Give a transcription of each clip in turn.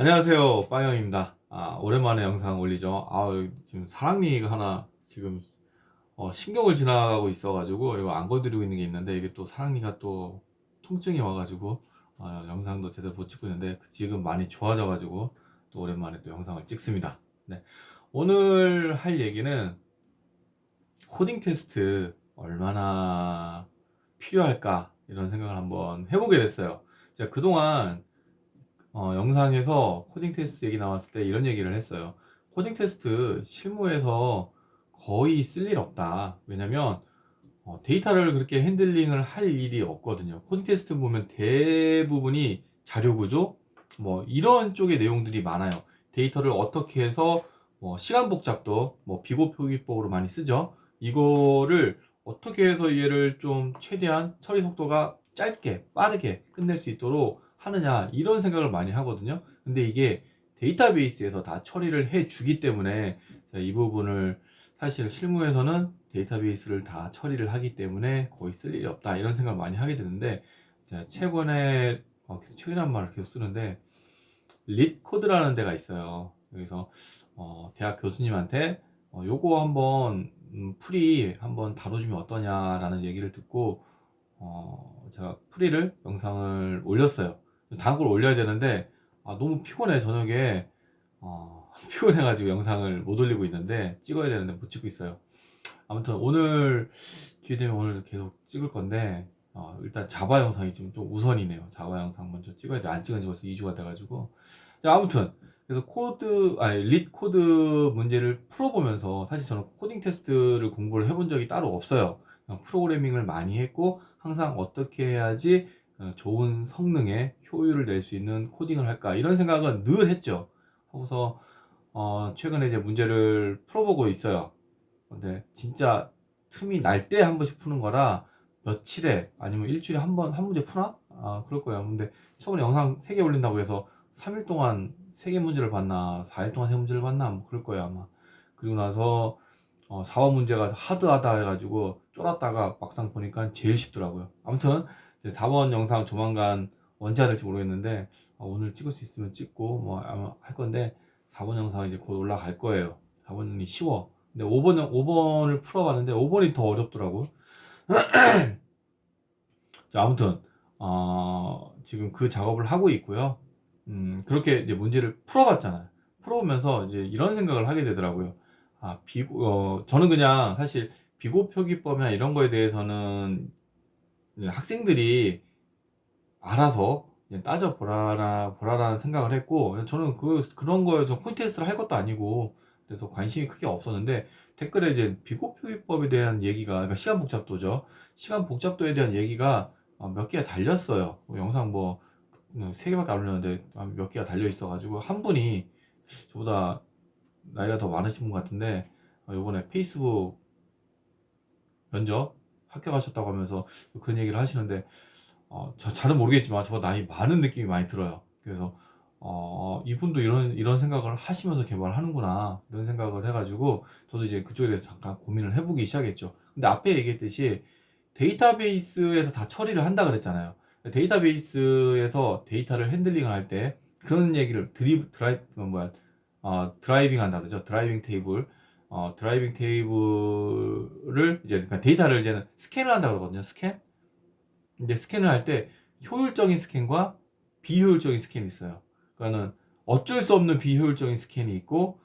안녕하세요, 빠영입니다. 오랜만에 영상 올리죠. 지금 사랑니가 하나 지금 신경을 지나가고 있어가지고 이거 안 건드리고 있는 게 있는데 이게 또 사랑니가 또 통증이 와가지고 영상도 제대로 못 찍고 있는데 지금 많이 좋아져가지고 또 오랜만에 또 영상을 찍습니다. 네. 오늘 할 얘기는 코딩 테스트 얼마나 필요할까 이런 생각을 한번 해보게 됐어요. 제가 그동안 영상에서 코딩 테스트 얘기 나왔을 때 이런 얘기를 했어요. 코딩 테스트 실무에서 거의 쓸 일 없다. 왜냐면 데이터를 그렇게 핸들링을 할 일이 없거든요. 코딩 테스트 보면 대부분이 자료 구조, 뭐 이런 쪽의 내용들이 많아요. 데이터를 어떻게 해서 시간 복잡도 비고 표기법으로 많이 쓰죠. 이거를 어떻게 해서 얘를 좀 최대한 처리 속도가 짧게 빠르게 끝낼 수 있도록 하느냐 이런 생각을 많이 하거든요. 근데 이게 데이터베이스에서 다 처리를 해 주기 때문에 이 부분을 사실 실무에서는 데이터베이스를 다 처리를 하기 때문에 거의 쓸 일이 없다 이런 생각을 많이 하게 되는데, 제가 최근에 계속 최근한 말을 계속 쓰는데 릿코드라는 데가 있어요. 여기서 대학 교수님한테 요거 한번 프리 한번 다뤄주면 어떠냐라는 얘기를 듣고 제가 프리를 영상을 올렸어요. 다음 걸 올려야 되는데 너무 피곤해. 저녁에 피곤해가지고 영상을 못 올리고 있는데 찍어야 되는데 못 찍고 있어요. 아무튼 오늘 기회 되면 오늘 계속 찍을 건데 일단 자바 영상이 지금 좀 우선이네요. 자바 영상 먼저 찍어야지. 안 찍은 지 벌써 2주가 돼가지고. 자, 아무튼 그래서 릿 코드 문제를 풀어보면서 사실 저는 코딩 테스트를 공부를 해본 적이 따로 없어요. 그냥 프로그래밍을 많이 했고 항상 어떻게 해야지 좋은 성능의 효율을 낼 수 있는 코딩을 할까 이런 생각은 늘 했죠. 하고서 최근에 이제 문제를 풀어보고 있어요. 근데 진짜 틈이 날 때 한 번씩 푸는 거라 며칠에 아니면 일주일에 한 문제 푸나? 그럴 거예요. 근데 처음에 영상 3개 올린다고 해서 3일 동안 3개 문제를 봤나 4일 동안 3문제를 봤나 뭐 그럴 거예요 아마. 그리고 나서 4번 문제가 하드하다 해가지고 쫄았다가 막상 보니까 제일 쉽더라고요. 아무튼 이제 4번 영상 조만간 언제 해야 될지 모르겠는데 오늘 찍을 수 있으면 찍고 뭐 아마 할 건데 4번 영상 이제 곧 올라갈 거예요. 4번이 쉬워. 근데 5번을 풀어봤는데 5번이 더 어렵더라고. 자, 아무튼 지금 그 작업을 하고 있고요. 그렇게 이제 문제를 풀어봤잖아요. 풀어보면서 이제 이런 생각을 하게 되더라고요. 저는 그냥 사실 비고 표기법이나 이런 거에 대해서는 이제 학생들이 알아서 그냥 보라라는 생각을 했고, 저는 그런 거에 좀 콘테스트를 할 것도 아니고, 그래서 관심이 크게 없었는데, 댓글에 이제 비고 표기법에 대한 얘기가, 그러니까 시간 복잡도죠. 시간 복잡도에 대한 얘기가 몇 개가 달렸어요. 영상 뭐, 3개밖에 안 올렸는데, 몇 개가 달려 있어가지고, 한 분이 저보다 나이가 더 많으신 분 같은데, 요번에 페이스북 면접 합격하셨다고 하면서 그런 얘기를 하시는데, 저 잘은 모르겠지만 저보다 나이 많은 느낌이 많이 들어요. 그래서 이분도 이런 생각을 하시면서 개발하는구나 이런 생각을 해가지고 저도 이제 그쪽에 대해서 잠깐 고민을 해보기 시작했죠. 근데 앞에 얘기했듯이 데이터베이스에서 다 처리를 한다 그랬잖아요. 데이터베이스에서 데이터를 핸들링을 할 때 그런 얘기를 드라이빙 한다 그러죠. 드라이빙 테이블을 이제 그러니까 데이터를 이제는 스캔을 한다 그러거든요. 근데 스캔을 할 때 효율적인 스캔과 비효율적인 스캔이 있어요. 그러니까는 어쩔 수 없는 비효율적인 스캔이 있고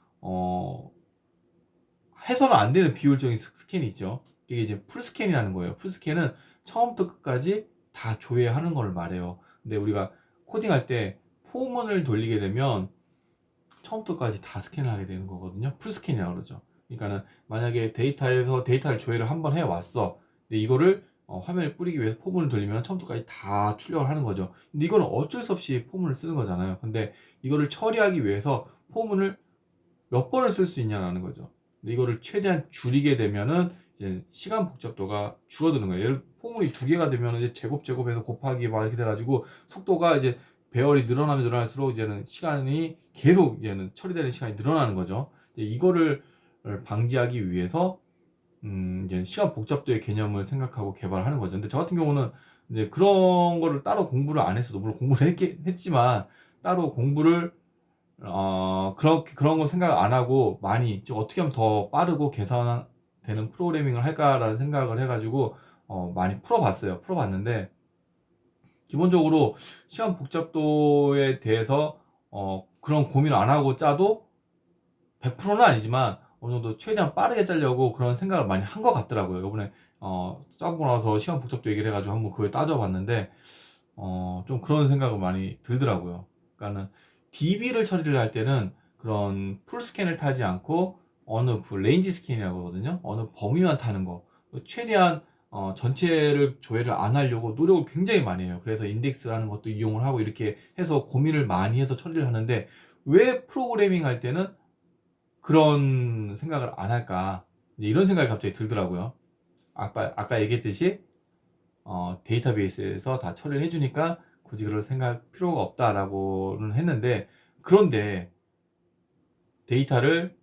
해서는 안 되는 비효율적인 스캔이 있죠. 이게 이제 풀 스캔이라는 거예요. 풀 스캔은 처음부터 끝까지 다 조회하는 걸 말해요. 근데 우리가 코딩할 때 포문을 돌리게 되면 처음부터까지 다 스캔을 하게 되는 거거든요. 풀 스캔이라고 그러죠. 그러니까는 만약에 데이터에서 데이터를 조회를 한번 해왔어. 근데 이거를 화면에 뿌리기 위해서 포문을 돌리면 처음부터까지 다 출력을 하는 거죠. 근데 이거는 어쩔 수 없이 포문을 쓰는 거잖아요. 근데 이거를 처리하기 위해서 포문을 몇 번을 쓸 수 있냐라는 거죠. 근데 이거를 최대한 줄이게 되면은 이제 시간 복잡도가 줄어드는 거예요. 예를 포문이 2개가 되면 이제 제곱해서 곱하기 막 이렇게 돼가지고 속도가 이제 배열이 늘어나면 늘어날수록 이제는 시간이 계속 이제는 처리되는 시간이 늘어나는 거죠. 이거를 방지하기 위해서 이제 시간 복잡도의 개념을 생각하고 개발하는 거죠. 근데 저 같은 경우는 이제 그런 거를 따로 공부를 안 했어도 물론 공부를 했지만 따로 공부를 그런 거 생각 안 하고 많이 좀 어떻게 하면 더 빠르고 개선되는 프로그래밍을 할까라는 생각을 해가지고 많이 풀어봤는데 기본적으로 시간 복잡도에 대해서 그런 고민을 안 하고 짜도 100%는 아니지만 어느 정도 최대한 빠르게 짜려고 그런 생각을 많이 한 것 같더라고요. 이번에 짜고 나서 시간 복잡도 얘기를 해가지고 한번 그걸 따져봤는데 좀 그런 생각을 많이 들더라고요. 그러니까는 DB를 처리를 할 때는 그런 풀 스캔을 타지 않고 어느 레인지 스캔이라고 하거든요. 어느 범위만 타는 거. 최대한 전체를 조회를 안 하려고 노력을 굉장히 많이 해요. 그래서 인덱스라는 것도 이용을 하고 이렇게 해서 고민을 많이 해서 처리를 하는데 왜 프로그래밍 할 때는 그런 생각을 안 할까? 이런 생각이 갑자기 들더라고요. 아까 얘기했듯이 데이터베이스에서 다 처리를 해주니까 굳이 그럴 생각 필요가 없다라고는 했는데 그런데 데이터를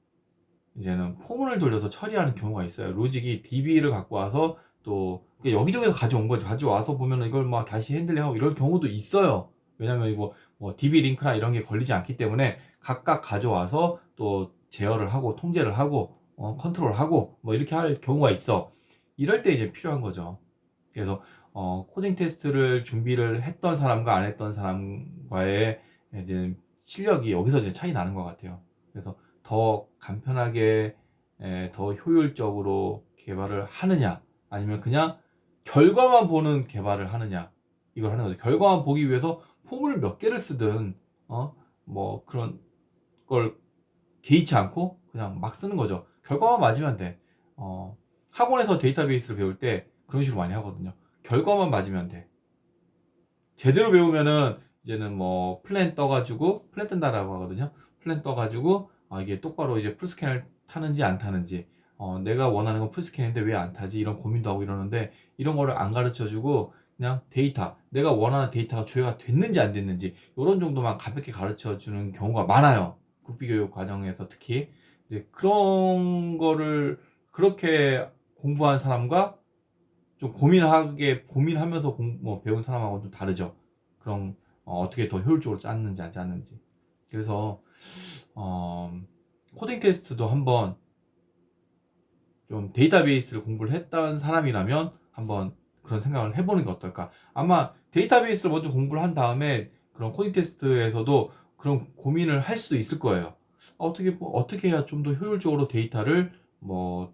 이제는 폼을 돌려서 처리하는 경우가 있어요. 로직이 DB를 갖고 와서 또 여기저기서 가져온 거죠. 가져와서 보면은 이걸 막 다시 핸들링하고 이럴 경우도 있어요. 왜냐면 이거 뭐 DB 링크나 이런 게 걸리지 않기 때문에 각각 가져와서 또 제어를 하고 통제를 하고 컨트롤하고 뭐 이렇게 할 경우가 있어. 이럴 때 이제 필요한 거죠. 그래서 코딩 테스트를 준비를 했던 사람과 안 했던 사람과의 이제 실력이 여기서 이제 차이 나는 것 같아요. 그래서 더 간편하게 더 효율적으로 개발을 하느냐 아니면 그냥 결과만 보는 개발을 하느냐 이걸 하는 거죠. 결과만 보기 위해서 폼을 몇 개를 쓰든 뭐 그런 걸 개의치 않고 그냥 막 쓰는 거죠. 결과만 맞으면 돼. 학원에서 데이터베이스를 배울 때 그런 식으로 많이 하거든요. 결과만 맞으면 돼. 제대로 배우면은 이제는 뭐 플랜 떠가지고 플랜 뜬다라고 하거든요. 플랜 떠가지고 이게 똑바로 이제 풀스캔을 타는지 안 타는지 내가 원하는 건 풀스캔인데 왜 안 타지 이런 고민도 하고 이러는데 이런 거를 안 가르쳐주고 그냥 데이터 내가 원하는 데이터가 조회가 됐는지 안 됐는지 이런 정도만 가볍게 가르쳐주는 경우가 많아요. 국비교육 과정에서 특히 이제 그런 거를 그렇게 공부한 사람과 좀 고민하면서 뭐 배운 사람하고 좀 다르죠. 그럼 어떻게 더 효율적으로 짰는지 안 짰는지. 그래서 코딩 테스트도 한번 좀 데이터베이스를 공부를 했던 사람이라면 한번 그런 생각을 해보는 게 어떨까. 아마 데이터베이스를 먼저 공부를 한 다음에 그런 코딩 테스트에서도 그런 고민을 할 수도 있을 거예요. 어떻게 해야 좀 더 효율적으로 데이터를 뭐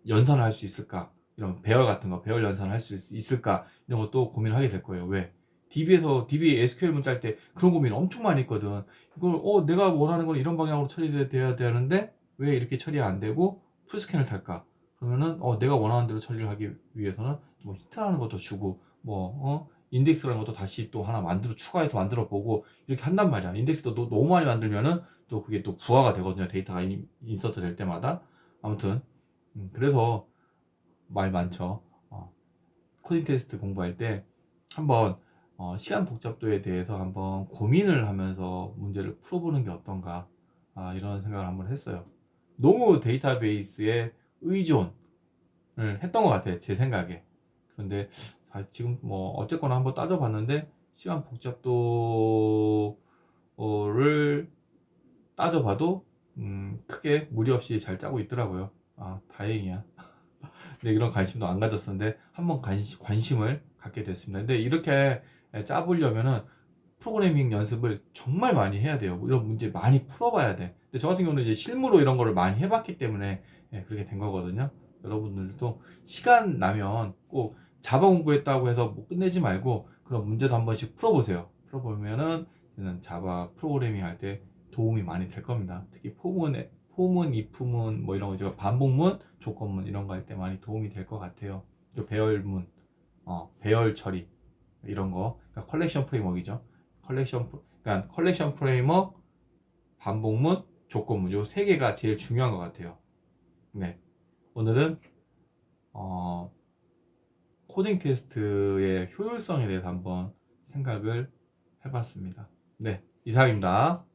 연산을 할 수 있을까? 이런 배열 같은 거, 배열 연산을 할 수 있을까? 이런 것도 고민을 하게 될 거예요. 왜? DB SQL 문자 할 때 그런 고민 엄청 많이 했거든. 이걸, 내가 원하는 건 이런 방향으로 처리돼야 되는데, 왜 이렇게 처리가 안 되고, 풀스캔을 탈까? 그러면은, 내가 원하는 대로 처리를 하기 위해서는, 뭐, 히트라는 것도 주고, 인덱스라는 것도 다시 또 하나 추가해서 만들어 보고, 이렇게 한단 말이야. 인덱스도 너무 많이 만들면은, 또 그게 또 부하가 되거든요. 데이터가 인서트 될 때마다. 아무튼, 그래서 말 많죠. 코딩 테스트 공부할 때 한번 시간 복잡도에 대해서 한번 고민을 하면서 문제를 풀어보는 게 어떤가 이런 생각을 한번 했어요. 너무 데이터베이스에 의존을 했던 것 같아요. 제 생각에. 그런데 지금 뭐 어쨌거나 한번 따져봤는데 시간 복잡도를 따져봐도 크게 무리 없이 잘 짜고 있더라고요. 다행이야. 네, 이런 관심도 안 가졌었는데 한번 관심을 갖게 됐습니다. 근데 이렇게 짜보려면은 프로그래밍 연습을 정말 많이 해야 돼요. 이런 문제 많이 풀어봐야 돼. 근데 저 같은 경우는 이제 실무로 이런 거를 많이 해봤기 때문에 그렇게 된 거거든요. 여러분들도 시간 나면 꼭 자바 공부했다고 해서 뭐 끝내지 말고 그런 문제도 한 번씩 풀어보세요. 풀어보면은 저는 자바 프로그래밍 할 때 도움이 많이 될 겁니다. 특히 포문, 이프문, 뭐 이런 거, 제가 반복문, 조건문 이런 거 할 때 많이 도움이 될 것 같아요. 또 배열문, 배열 처리 이런 거, 그러니까 컬렉션 프레임워크이죠. 그러니까 컬렉션 프레임워크, 반복문, 조건문 요 세 개가 제일 중요한 것 같아요. 네, 오늘은 코딩 테스트의 효율성에 대해서 한번 생각을 해봤습니다. 네, 이상입니다.